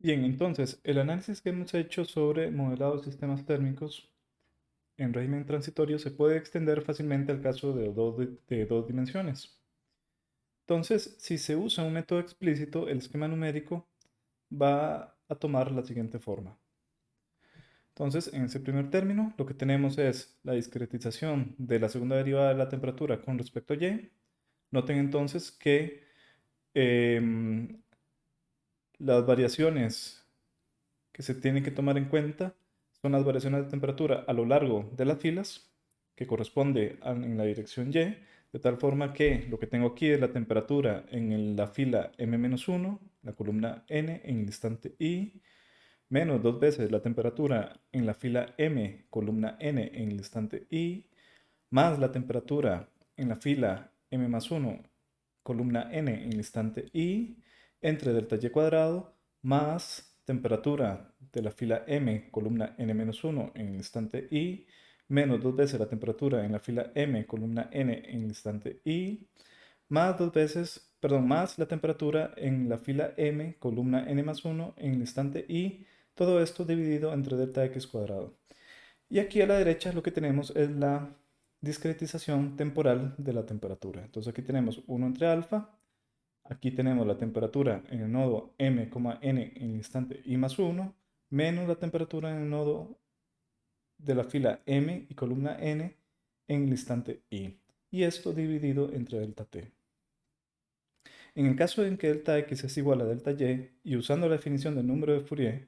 Bien, entonces, el análisis que hemos hecho sobre modelado de sistemas térmicos en régimen transitorio se puede extender fácilmente al caso de dos dimensiones. Entonces, si se usa un método explícito, el esquema numérico va a tomar la siguiente forma. Entonces, en ese primer término, lo que tenemos es la discretización de la segunda derivada de la temperatura con respecto a y. Noten entonces que em, las variaciones que se tienen que tomar en cuenta son las variaciones de temperatura a lo largo de las filas, que corresponde en la dirección Y, de tal forma que lo que tengo aquí es la temperatura en la fila m-1, la columna n en el instante i, menos dos veces la temperatura en la fila m, columna n en el instante i, más la temperatura en la fila m más 1, columna n en el instante i, entre delta y cuadrado, más temperatura de la fila m, columna n menos 1 en el instante i, menos dos veces la temperatura en la fila m, columna n en el instante i, más dos veces, perdón, más la temperatura en la fila m, columna n más 1 en el instante i, todo esto dividido entre delta x cuadrado. Y aquí a la derecha lo que tenemos es la discretización temporal de la temperatura. Entonces aquí tenemos 1 entre alfa, aquí tenemos la temperatura en el nodo m, n en el instante i más 1, menos la temperatura en el nodo de la fila m y columna n en el instante i. Y esto dividido entre delta t. En el caso en que delta x es igual a delta y usando la definición del número de Fourier,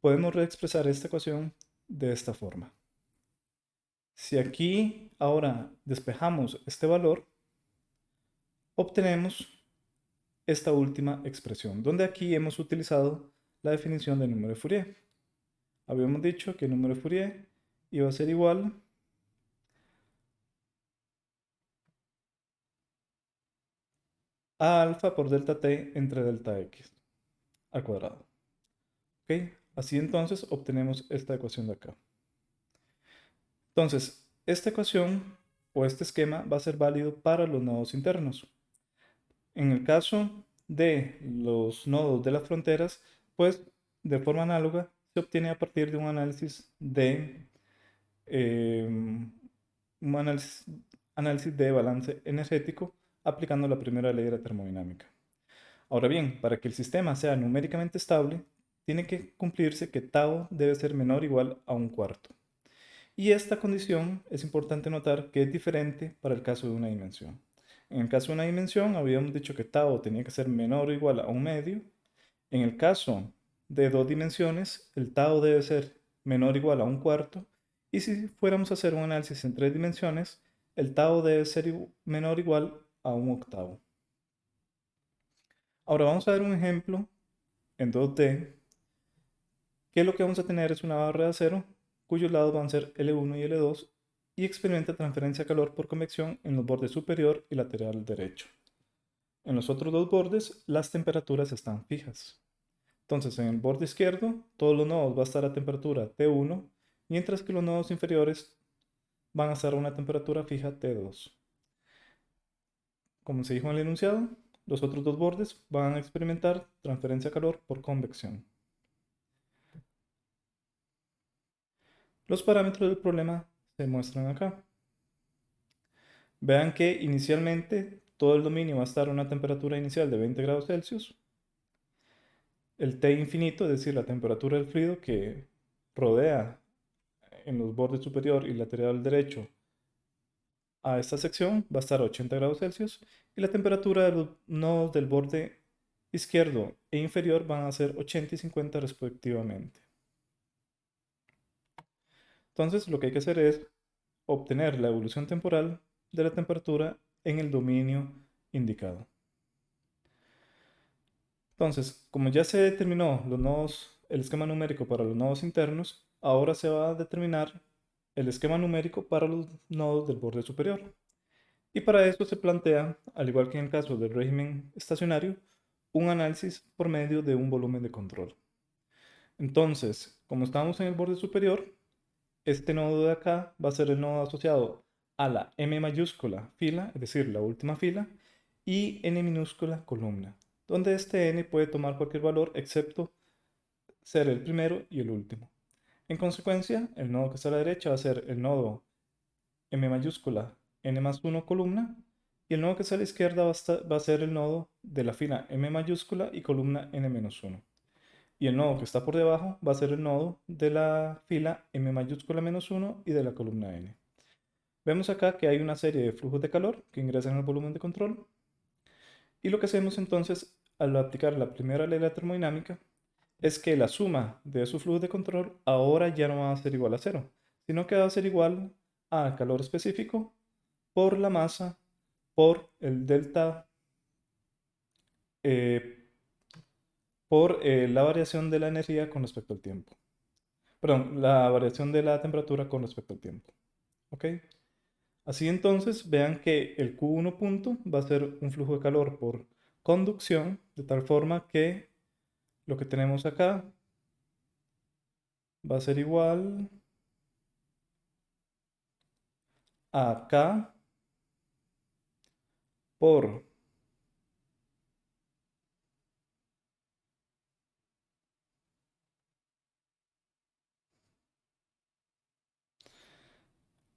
podemos reexpresar esta ecuación de esta forma. Si aquí ahora despejamos este valor, obtenemos esta última expresión, donde aquí hemos utilizado la definición del número de Fourier. Habíamos dicho que el número de Fourier iba a ser igual a alfa por delta t entre delta x al cuadrado. ¿Ok? Así entonces obtenemos esta ecuación de acá. Entonces, esta ecuación o este esquema va a ser válido para los nodos internos. En el caso de los nodos de las fronteras, pues de forma análoga se obtiene a partir de un análisis, análisis de balance energético aplicando la primera ley de la termodinámica. Ahora bien, para que el sistema sea numéricamente estable, tiene que cumplirse que tau debe ser menor o igual a un cuarto. Y esta condición es importante notar que es diferente para el caso de una dimensión. En el caso de una dimensión, habíamos dicho que tau tenía que ser menor o igual a un medio. En el caso de dos dimensiones, el tau debe ser menor o igual a un cuarto. Y si fuéramos a hacer un análisis en tres dimensiones, el tau debe ser menor o igual a un octavo. Ahora vamos a ver un ejemplo en 2D, que lo que vamos a tener es una barra de acero cuyos lados van a ser L1 y L2 y experimenta transferencia de calor por convección en los bordes superior y lateral derecho. En los otros dos bordes las temperaturas están fijas. Entonces en el borde izquierdo todos los nodos van a estar a temperatura T1, mientras que los nodos inferiores van a estar a una temperatura fija T2. Como se dijo en el enunciado, los otros dos bordes van a experimentar transferencia de calor por convección. Los parámetros del problema se muestran acá. Vean que inicialmente todo el dominio va a estar a una temperatura inicial de 20 grados Celsius. El T infinito, es decir, la temperatura del fluido que rodea en los bordes superior y lateral derecho a esta sección, va a estar a 80 grados Celsius. Y la temperatura de los nodos del borde izquierdo e inferior van a ser 80 y 50 respectivamente. Entonces, lo que hay que hacer es obtener la evolución temporal de la temperatura en el dominio indicado. Entonces, como ya se determinó los nodos, el esquema numérico para los nodos internos, ahora se va a determinar el esquema numérico para los nodos del borde superior. Y para eso se plantea, al igual que en el caso del régimen estacionario, un análisis por medio de un volumen de control. Entonces, como estamos en el borde superior, este nodo de acá va a ser el nodo asociado a la M mayúscula fila, es decir, la última fila, y N minúscula columna. donde este n puede tomar cualquier valor excepto ser el primero y el último. En consecuencia, el nodo que está a la derecha va a ser el nodo m mayúscula n más 1 columna, y el nodo que está a la izquierda va a ser el nodo de la fila m mayúscula y columna n menos 1. Y el nodo que está por debajo va a ser el nodo de la fila m mayúscula menos 1 y de la columna n. Vemos acá que hay una serie de flujos de calor que ingresan al volumen de control. Y lo que hacemos entonces al aplicar la primera ley de la termodinámica es que la suma de esos flujos de control ahora ya no va a ser igual a cero, sino que va a ser igual al calor específico por la masa por el delta eh, por la variación de la energía con respecto al tiempo. Perdón, la variación de la temperatura con respecto al tiempo. ¿Ok? Así entonces, vean que el Q1 punto va a ser un flujo de calor por conducción, de tal forma que lo que tenemos acá va a ser igual a K por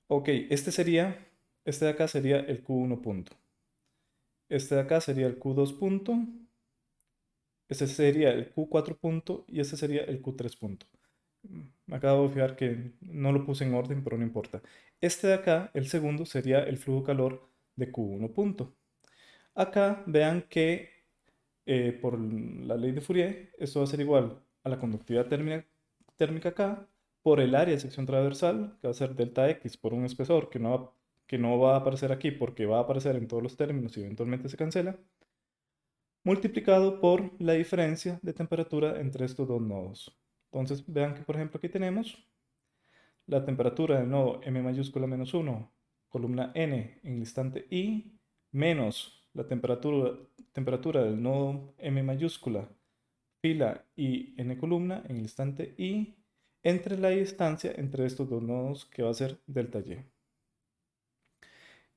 ok, este de acá sería el Q1 punto. Este de acá sería el Q2 punto. Este sería el Q4 punto y este sería el Q3 punto. Me acabo de fijar que no lo puse en orden, pero no importa. Este de acá, el segundo, sería el flujo de calor de Q1 punto. Acá vean que por la ley de Fourier, esto va a ser igual a la conductividad térmica acá por el área de sección transversal, que va a ser delta X por un espesor que no va a aparecer aquí porque va a aparecer en todos los términos y eventualmente se cancela, multiplicado por la diferencia de temperatura entre estos dos nodos. Entonces vean que por ejemplo aquí tenemos la temperatura del nodo m mayúscula menos 1, columna n en el instante i, menos la temperatura del nodo m mayúscula, fila y n columna en el instante i, entre la distancia entre estos dos nodos que va a ser delta y.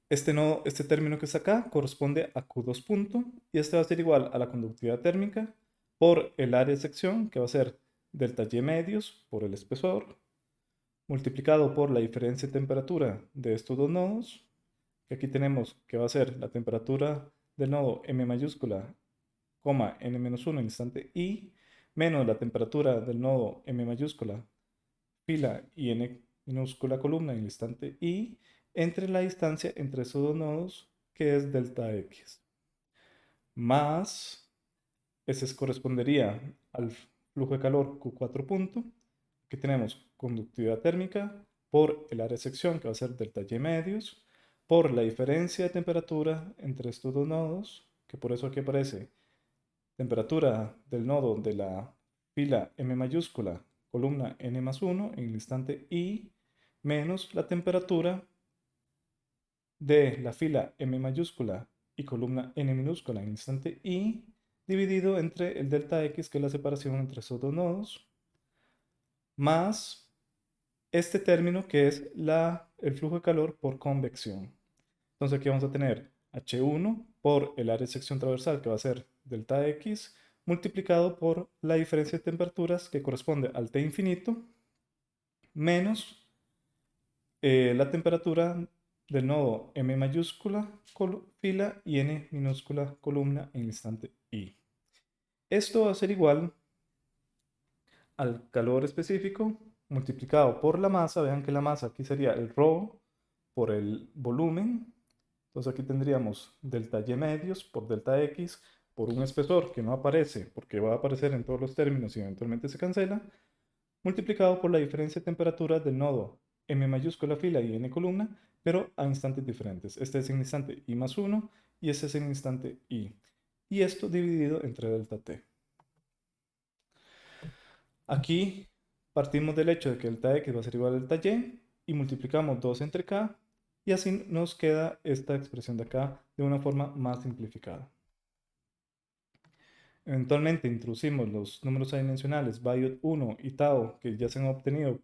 Este término que está acá corresponde a Q2 punto y este va a ser igual a la conductividad térmica por el área de sección que va a ser delta y medios por el espesor multiplicado por la diferencia de temperatura de estos dos nodos, que aquí tenemos que va a ser la temperatura del nodo m mayúscula, n menos 1 en el instante i, menos la temperatura del nodo m mayúscula, fila y n minúscula columna en el instante i, entre la distancia entre esos dos nodos, que es delta x. Más, ese correspondería al flujo de calor Q4 punto, que tenemos conductividad térmica por el área de sección, que va a ser delta y medios, por la diferencia de temperatura entre estos dos nodos, que por eso aquí aparece temperatura del nodo de la fila m mayúscula, columna n más 1 en el instante i, menos la temperatura de la fila m mayúscula y columna n minúscula en el instante i, dividido entre el delta x, que es la separación entre esos dos nodos, más este término que es el flujo de calor por convección. Entonces aquí vamos a tener H1 por el área de sección transversal, que va a ser delta X, multiplicado por la diferencia de temperaturas, que corresponde al T infinito, menos la temperatura del nodo M mayúscula fila y N minúscula columna en el instante I. Esto va a ser igual al calor específico multiplicado por la masa. Vean que la masa aquí sería el ρ por el volumen. Entonces aquí tendríamos delta y medios por delta x por un espesor que no aparece porque va a aparecer en todos los términos y eventualmente se cancela, multiplicado por la diferencia de temperatura del nodo m mayúscula fila y n columna, pero a instantes diferentes. Este es en instante i más 1 y este es en instante i. Y esto dividido entre delta t. Aquí partimos del hecho de que delta x va a ser igual a delta y multiplicamos 2 entre k y así nos queda esta expresión de acá de una forma más simplificada. Eventualmente introducimos los números adimensionales Biot 1 y Tau que ya se han obtenido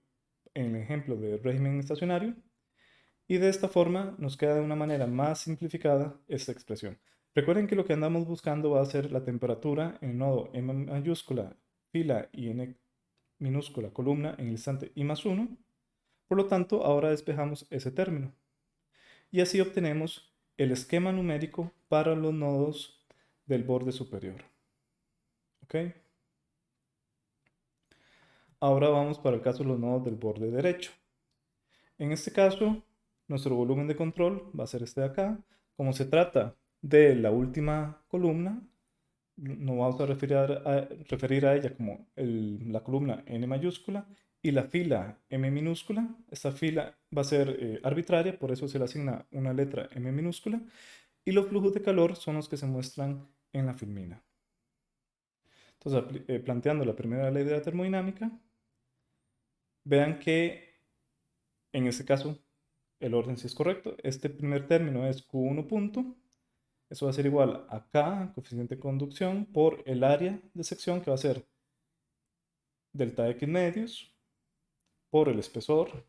en el ejemplo de régimen estacionario y de esta forma nos queda de una manera más simplificada esta expresión. Recuerden que lo que andamos buscando va a ser la temperatura en el nodo M mayúscula, fila y N minúscula, columna en el instante I más 1. Por lo tanto, ahora despejamos ese término. Y así obtenemos el esquema numérico para los nodos del borde superior. ¿Ok? Ahora vamos para el caso de los nodos del borde derecho. En este caso, nuestro volumen de control va a ser este de acá. Como se trata de la última columna, nos vamos a referir a ella como la columna N mayúscula y la fila M minúscula. Esta fila va a ser arbitraria, por eso se le asigna una letra M minúscula. Y los flujos de calor son los que se muestran en la filmina. Entonces, planteando la primera ley de la termodinámica, vean que en este caso el orden sí es correcto. Este primer término es Q1 punto. Eso va a ser igual a K, coeficiente de conducción, por el área de sección, que va a ser delta X medios, por el espesor.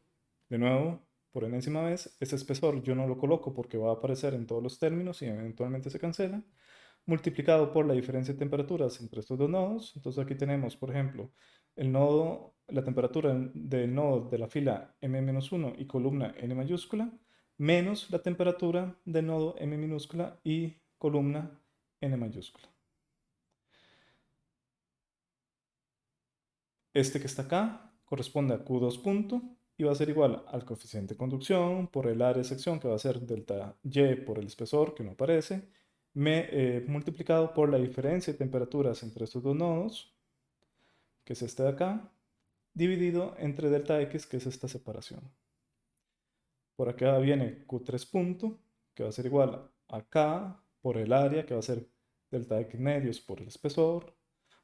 De nuevo, por enésima vez, ese espesor yo no lo coloco porque va a aparecer en todos los términos y eventualmente se cancela, multiplicado por la diferencia de temperaturas entre estos dos nodos. Entonces aquí tenemos, por ejemplo, la temperatura del nodo de la fila M-1 y columna N mayúscula, menos la temperatura del nodo M minúscula y columna N mayúscula. Este que está acá corresponde a Q2 punto y va a ser igual al coeficiente de conducción por el área de sección, que va a ser delta Y por el espesor, que no aparece, multiplicado por la diferencia de temperaturas entre estos dos nodos, que es este de acá, dividido entre delta X, que es esta separación. Por acá viene Q3 punto, que va a ser igual a K por el área, que va a ser delta X medios por el espesor,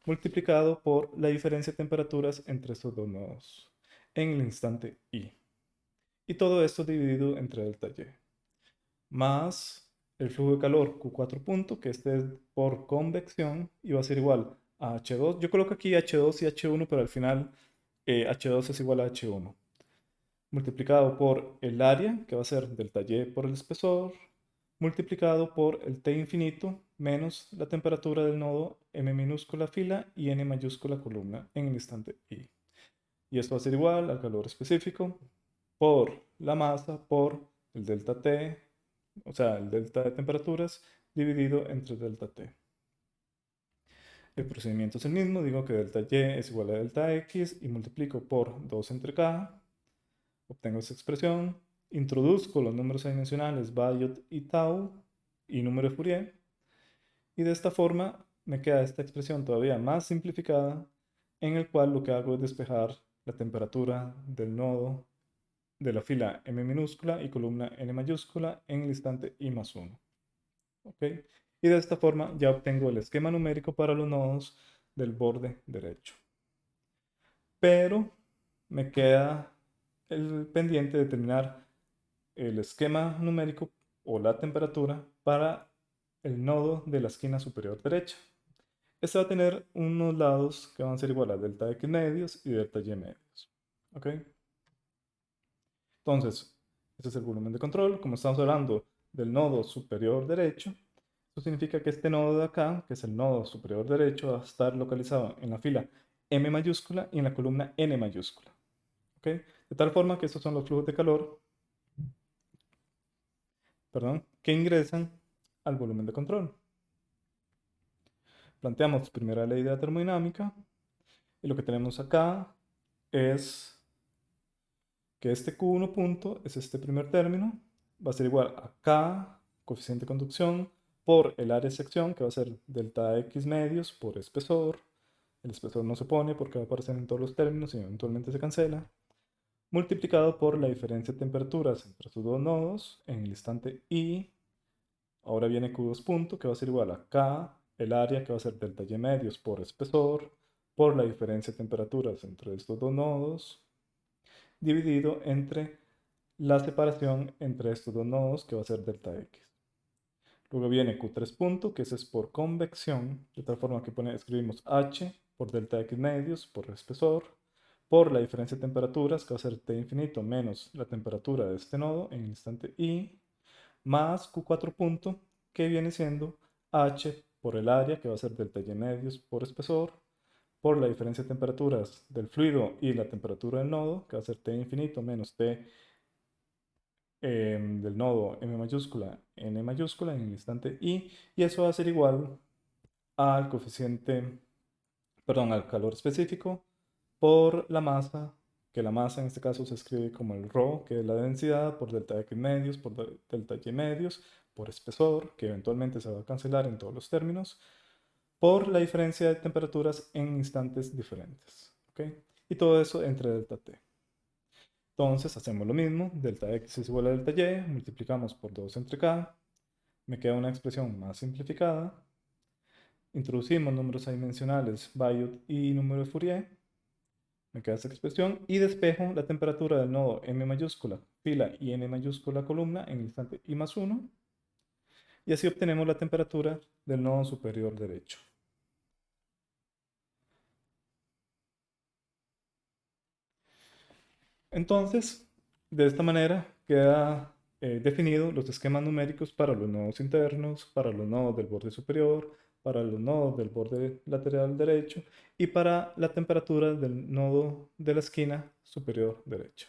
multiplicado por la diferencia de temperaturas entre estos dos nodos en el instante I. Y todo esto dividido entre delta Y. Más el flujo de calor Q4 punto, que este es por convección, y va a ser igual a H2. Yo coloco aquí H2 y H1, pero al final H2 es igual a H1. Multiplicado por el área, que va a ser delta Y por el espesor, multiplicado por el T infinito menos la temperatura del nodo M minúscula fila y N mayúscula columna en el instante I. Y esto va a ser igual al calor específico por la masa por el delta T, o sea, el delta de temperaturas dividido entre delta T. El procedimiento es el mismo, digo que delta Y es igual a delta X y multiplico por 2 entre K, obtengo esa expresión, introduzco los números adimensionales Biot y Tau y número de Fourier, y de esta forma me queda esta expresión todavía más simplificada, en el cual lo que hago es despejar la temperatura del nodo de la fila M minúscula y columna N mayúscula en el instante I más 1. ¿Ok? Y de esta forma ya obtengo el esquema numérico para los nodos del borde derecho. Pero me queda el pendiente de determinar el esquema numérico o la temperatura para el nodo de la esquina superior derecha. Este va a tener unos lados que van a ser igual a delta X medios y delta Y medios. ¿Ok? Entonces, este es el volumen de control. Como estamos hablando del nodo superior derecho, eso significa que este nodo de acá, que es el nodo superior derecho, va a estar localizado en la fila M mayúscula y en la columna N mayúscula. ¿Ok? De tal forma que estos son los flujos de calor, perdón, que ingresan al volumen de control. Planteamos primera ley de la termodinámica y lo que tenemos acá es que este Q1 punto es este primer término, va a ser igual a K, coeficiente de conducción, por el área de sección, que va a ser delta X medios por espesor. El espesor no se pone porque va a aparecer en todos los términos y eventualmente se cancela, multiplicado por la diferencia de temperaturas entre sus dos nodos en el instante I. Ahora viene Q2 punto, que va a ser igual a K, el área, que va a ser delta Y medios por espesor, por la diferencia de temperaturas entre estos dos nodos, dividido entre la separación entre estos dos nodos, que va a ser delta X. Luego viene Q3 punto, que ese es por convección, de tal forma que escribimos H por delta X medios por espesor, por la diferencia de temperaturas, que va a ser T infinito menos la temperatura de este nodo en el instante I, más Q4 punto, que viene siendo H por el área, que va a ser delta Y medios por espesor, por la diferencia de temperaturas del fluido y la temperatura del nodo, que va a ser T infinito menos T del nodo M mayúscula, N mayúscula en el instante y eso va a ser igual al coeficiente, perdón, al calor específico por la masa, que la masa en este caso se escribe como el ρ, que es la densidad, por delta X medios, por delta Y medios, por espesor, que eventualmente se va a cancelar en todos los términos, por la diferencia de temperaturas en instantes diferentes. ¿Ok? Y todo eso entre delta T. Entonces hacemos lo mismo, delta X es igual a delta Y, multiplicamos por 2 entre K, me queda una expresión más simplificada, introducimos números adimensionales, Biot y número de Fourier, me queda esta expresión y despejo la temperatura del nodo M mayúscula fila y N mayúscula columna en el instante I más 1 y así obtenemos la temperatura del nodo superior derecho. Entonces, de esta manera queda definido los esquemas numéricos para los nodos internos, para los nodos del borde superior, para los nodos del borde lateral derecho y para la temperatura del nodo de la esquina superior derecha.